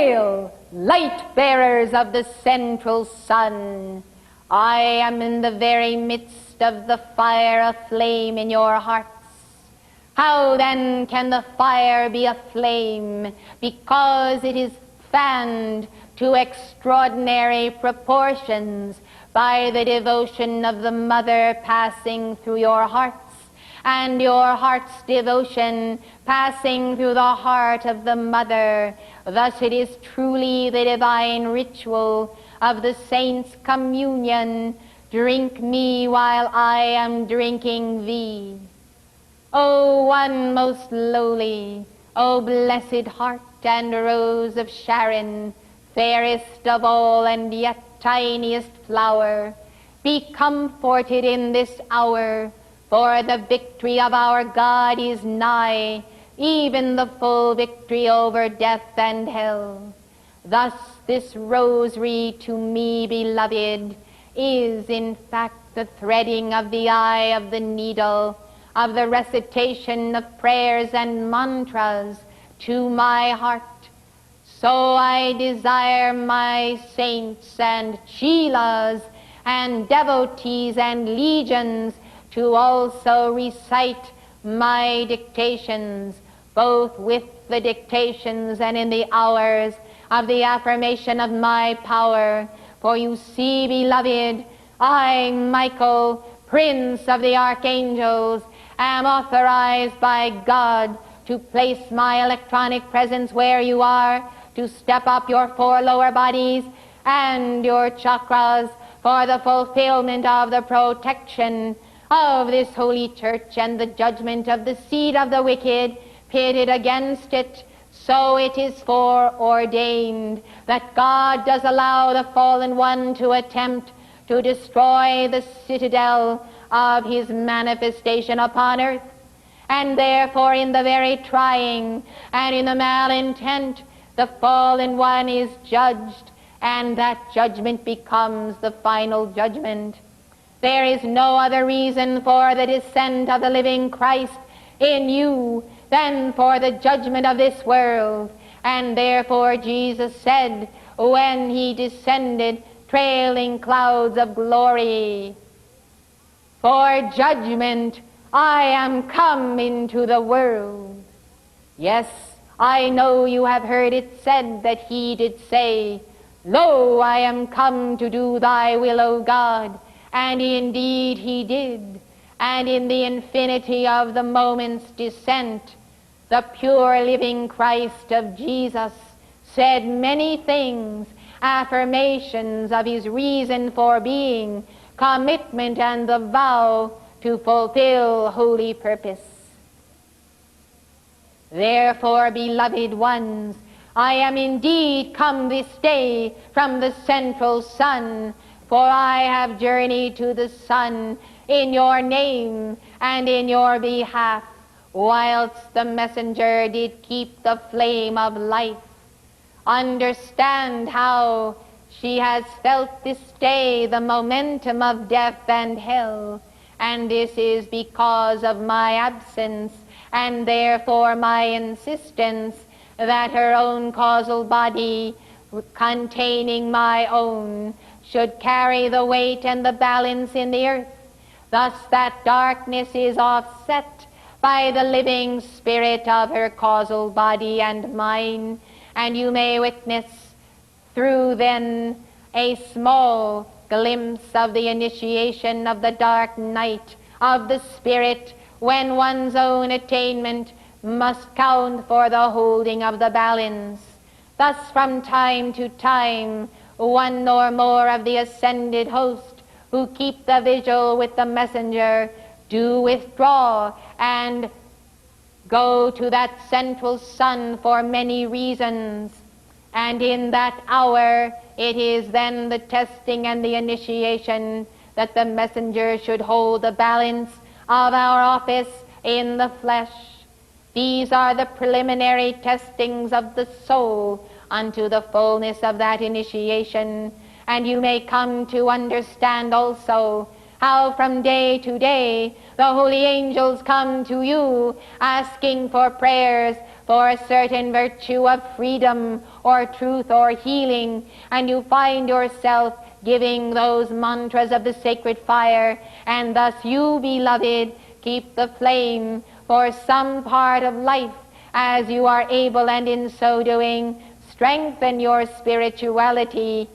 Hail, light bearers of the central sun! I am in the very midst of the fire aflame in your hearts. How then can the fire be aflame? Because it is fanned to extraordinary proportions by the devotion of the Mother passing through your hearts, and your heart's devotion passing through the heart of the Mother. Thus it is truly the divine ritual of the saints' communion. Drink me while I am drinking thee. O one most lowly, O blessed heart and rose of Sharon, fairest of all and yet tiniest flower, be comforted in this hour, for the victory of our God is nigh, even the full victory over death and hell. Thus this rosary to me, beloved, is in fact the threading of the eye of the needle, of the recitation of prayers and mantras to my heart. So I desire my saints and chelas and devotees and legions to also recite my dictations, both with the dictations and in the hours of the affirmation of my power. For you see, beloved, I, Michael, Prince of the Archangels, am authorized by God to place my electronic presence where you are, to step up your 4 lower bodies and your chakras for the fulfillment of the protection of this holy church and the judgment of the seed of the wicked pitted against it. So it is foreordained that God does allow the fallen one to attempt to destroy the citadel of his manifestation upon earth. And therefore in the very trying and in the malintent, the fallen one is judged, and that judgment becomes the final judgment. There is no other reason for the descent of the living Christ in you than for the judgment of this world. And therefore Jesus said, when he descended, trailing clouds of glory, for judgment I am come into the world. Yes, I know you have heard it said that he did say, Lo, I am come to do thy will, O God. And indeed he did. And in the infinity of the moment's descent, the pure living Christ of Jesus said many things, affirmations of his reason for being, commitment and the vow to fulfill holy purpose. Therefore, beloved ones, I am indeed come this day from the central sun, for I have journeyed to the sun in your name and in your behalf, whilst the messenger did keep the flame of life. Understand how she has felt this day the momentum of death and hell, and this is because of my absence, and therefore my insistence that her own causal body, containing my own, should carry the weight and the balance in the earth. Thus that darkness is offset by the living spirit of her causal body and mine, and you may witness through then a small glimpse of the initiation of the dark night of the spirit, when one's own attainment must count for the holding of the balance. Thus from time to time, one or more of the ascended host who keep the vigil with the messenger do withdraw and go to that central sun for many reasons. And in that hour, it is then the testing and the initiation that the messenger should hold the balance of our office in the flesh. These are the preliminary testings of the soul unto the fullness of that initiation. And you may come to understand also how from day to day the holy angels come to you asking for prayers for a certain virtue of freedom or truth or healing, and you find yourself giving those mantras of the sacred fire, and thus you, beloved, keep the flame for some part of life as you are able, and in so doing strengthen your spirituality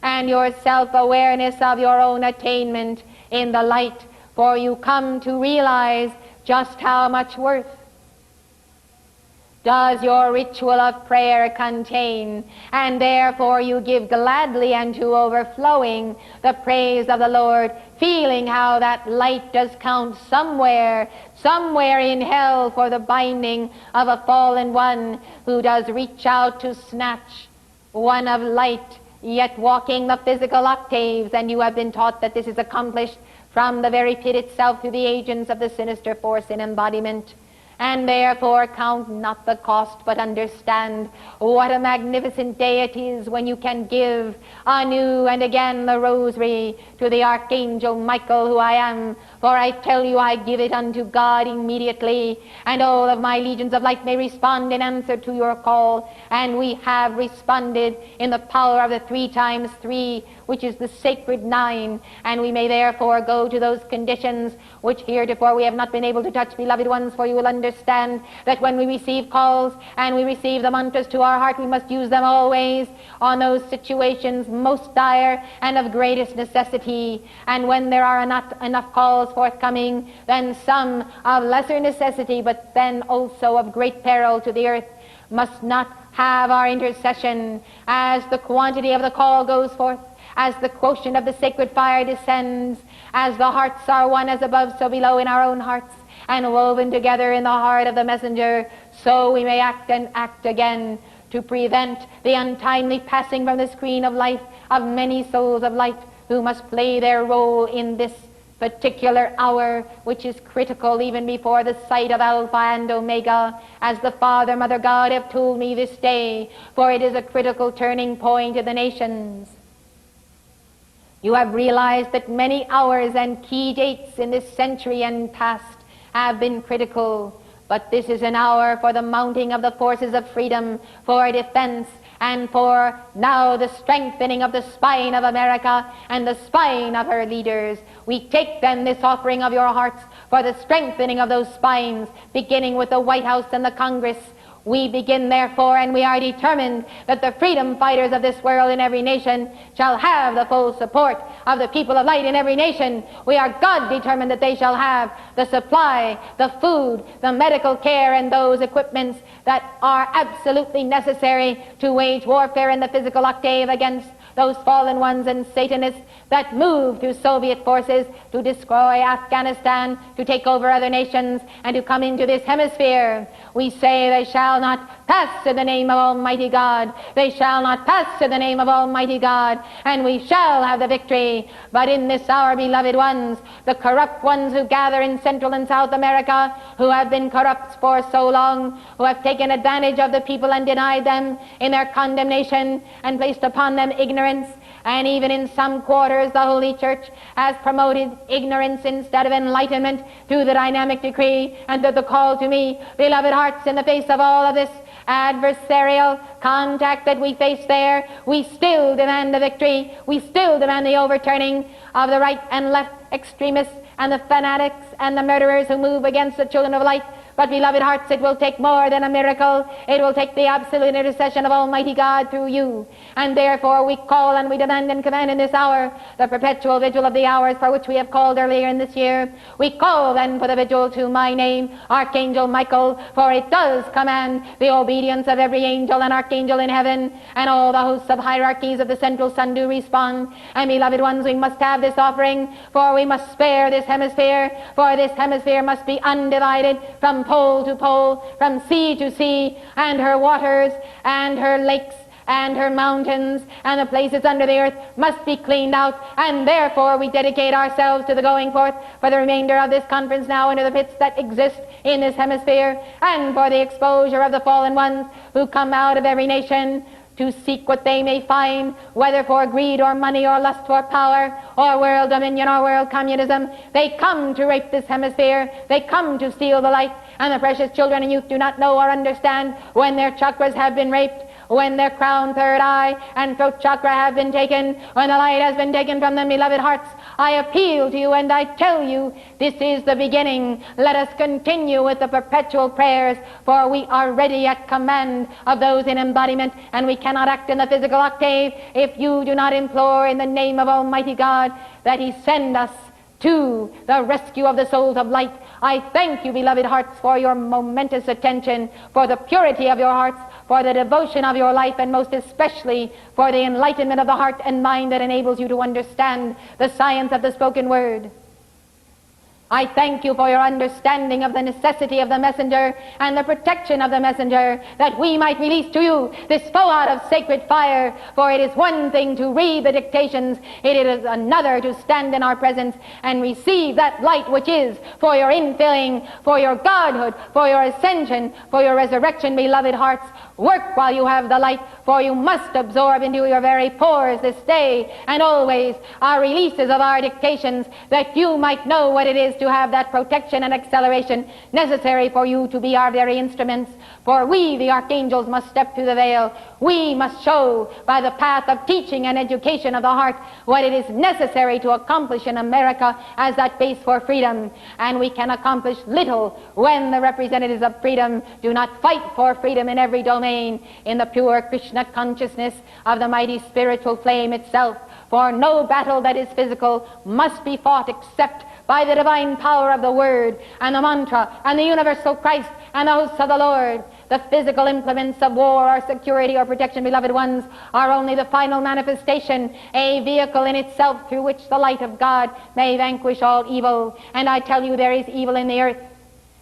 and your self-awareness of your own attainment in the light, for you come to realize just how much worth does your ritual of prayer contain, and therefore you give gladly and to overflowing the praise of the Lord, feeling how that light does count somewhere in hell for the binding of a fallen one who does reach out to snatch one of light, yet walking the physical octaves, and you have been taught that this is accomplished from the very pit itself through the agents of the sinister force in embodiment. And therefore count not the cost, but understand what a magnificent day it is when you can give anew and again the rosary to the Archangel Michael, who I am. For I tell you, I give it unto God immediately, and all of my legions of light may respond in answer to your call. And we have responded in the power of the 3 times 3, which is the sacred 9, and we may therefore go to those conditions which heretofore we have not been able to touch, beloved ones, for you will understand that when we receive calls and we receive the mantras to our heart, we must use them always on those situations most dire and of greatest necessity. And when there are not enough calls forthcoming, then some of lesser necessity, but then also of great peril to the earth, must not have our intercession. As the quantity of the call goes forth, as the quotient of the sacred fire descends, as the hearts are one as above so below in our own hearts, and woven together in the heart of the messenger, so we may act and act again to prevent the untimely passing from the screen of life of many souls of light who must play their role in this particular hour, which is critical even before the sight of Alpha and Omega, as the Father, Mother, God have told me this day, for it is a critical turning point of the nations. You have realized that many hours and key dates in this century and past have been critical, but this is an hour for the mounting of the forces of freedom, for defense, and for now the strengthening of the spine of America and the spine of her leaders. We take then this offering of your hearts for the strengthening of those spines, beginning with the White House and the Congress. We begin therefore, and we are determined that the freedom fighters of this world in every nation shall have the full support of the people of light in every nation. We are God determined that they shall have the supply, the food, the medical care, and those equipments that are absolutely necessary to wage warfare in the physical octave against those fallen ones and Satanists that move through Soviet forces to destroy Afghanistan, to take over other nations, and to come into this hemisphere. We say they shall not pass in the name of Almighty God. They shall not pass in the name of Almighty God, and we shall have the victory. But in this hour, beloved ones, the corrupt ones who gather in Central and South America, who have been corrupt for so long, who have taken advantage of the people and denied them in their condemnation and placed upon them ignorance, and even in some quarters the Holy Church has promoted ignorance instead of enlightenment through the dynamic decree and through the call to me, beloved hearts, in the face of all of this adversarial contact that we face there, we still demand the victory. We still demand the overturning of the right and left extremists and the fanatics and the murderers who move against the children of light. But, beloved hearts, it will take more than a miracle. It will take the absolute intercession of Almighty God through you. And therefore we call and we demand and command in this hour the perpetual vigil of the hours for which we have called earlier in this year. We call then for the vigil to my name, Archangel Michael, for it does command the obedience of every angel and archangel in heaven, and all the hosts of hierarchies of the central sun do respond. And, beloved ones, we must have this offering, for we must spare this hemisphere, for this hemisphere must be undivided from pole to pole, from sea to sea, and her waters and her lakes and her mountains and the places under the earth must be cleaned out. And therefore we dedicate ourselves to the going forth for the remainder of this conference now into the pits that exist in this hemisphere, and for the exposure of the fallen ones who come out of every nation to seek what they may find, whether for greed or money or lust for power or world dominion or world communism. They come to rape this hemisphere. They come to steal the light, and the precious children and youth do not know or understand when their chakras have been raped, when their crown, third eye, and throat chakra have been taken, when the light has been taken from them beloved hearts. I appeal to you and I tell you, this is the beginning. Let us continue with the perpetual prayers, for we are ready at command of those in embodiment, and we cannot act in the physical octave if you do not implore in the name of Almighty God that He send us to the rescue of the souls of light. I thank you, beloved hearts, for your momentous attention, for the purity of your hearts, for the devotion of your life, and most especially for the enlightenment of the heart and mind that enables you to understand the science of the spoken word. I thank you for your understanding of the necessity of the messenger and the protection of the messenger, that we might release to you this fallout of sacred fire. For it is one thing to read the dictations, it is another to stand in our presence and receive that light which is for your infilling, for your godhood, for your ascension, for your resurrection, beloved hearts. Work while you have the light, for you must absorb into your very pores this day and always our releases of our dictations, that you might know what it is to have that protection and acceleration necessary for you to be our very instruments. For we, the archangels, must step through the veil. We must show by the path of teaching and education of the heart what it is necessary to accomplish in America as that base for freedom. And we can accomplish little when the representatives of freedom do not fight for freedom in every domain, in the pure Krishna consciousness of the mighty spiritual flame itself. For no battle that is physical must be fought except by the divine power of the Word and the mantra and the universal Christ and the hosts of the Lord. The physical implements of war or security or protection, beloved ones, are only the final manifestation, a vehicle in itself through which the light of God may vanquish all evil. And I tell you, there is evil in the earth,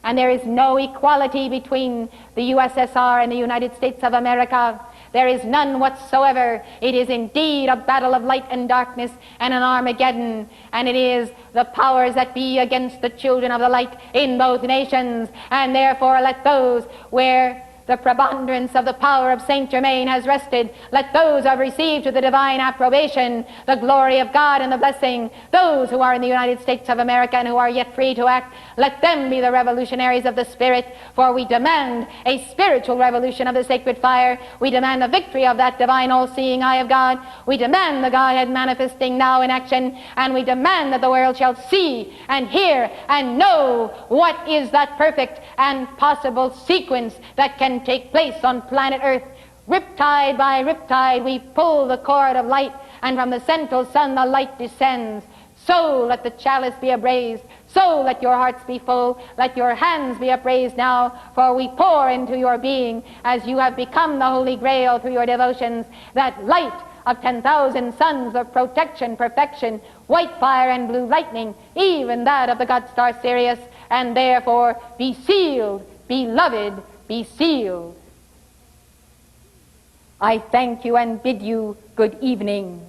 and there is no equality between the USSR and the United States of America. There is none whatsoever. It is indeed a battle of light and darkness and an Armageddon, and it is the powers that be against the children of the light in both nations. And therefore let those where the preponderance of the power of Saint Germain has rested, let those who have received to the divine approbation the glory of God and the blessing, those who are in the United States of America and who are yet free to act, let them be the revolutionaries of the Spirit. For we demand a spiritual revolution of the sacred fire. We demand the victory of that divine all-seeing eye of God. We demand the Godhead manifesting now in action, and we demand that the world shall see and hear and know what is that perfect and possible sequence that can take place on planet Earth. Riptide by riptide we pull the cord of light, and from the central sun the light descends. So let the chalice be upraised. So let your hearts be full. Let your hands be upraised now, for we pour into your being, as you have become the Holy Grail through your devotions, that light of 10,000 suns of protection, perfection, white fire and blue lightning, even that of the God star Sirius. And therefore be sealed, beloved, be sealed. I thank you and bid you good evening.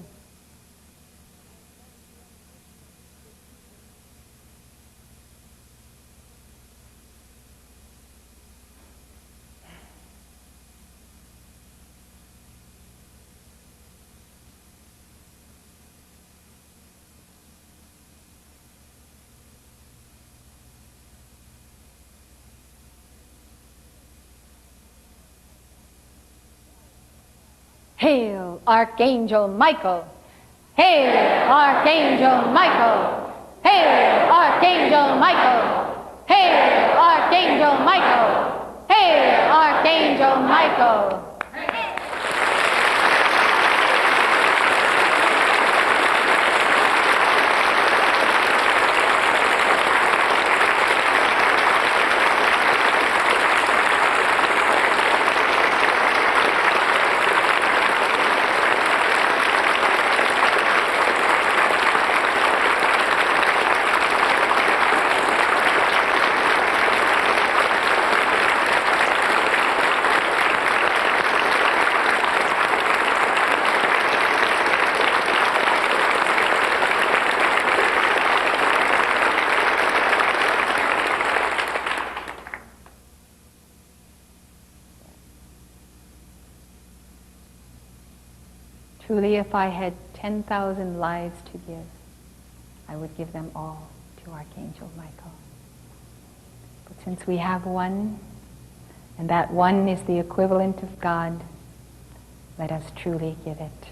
Hail, Archangel Michael! Hail, Archangel Michael! Hail, Archangel Michael! Hail, Archangel Michael! Hail, Archangel Michael! Truly, if I had 10,000 lives to give, I would give them all to Archangel Michael. But since we have one, and that one is the equivalent of God, let us truly give it.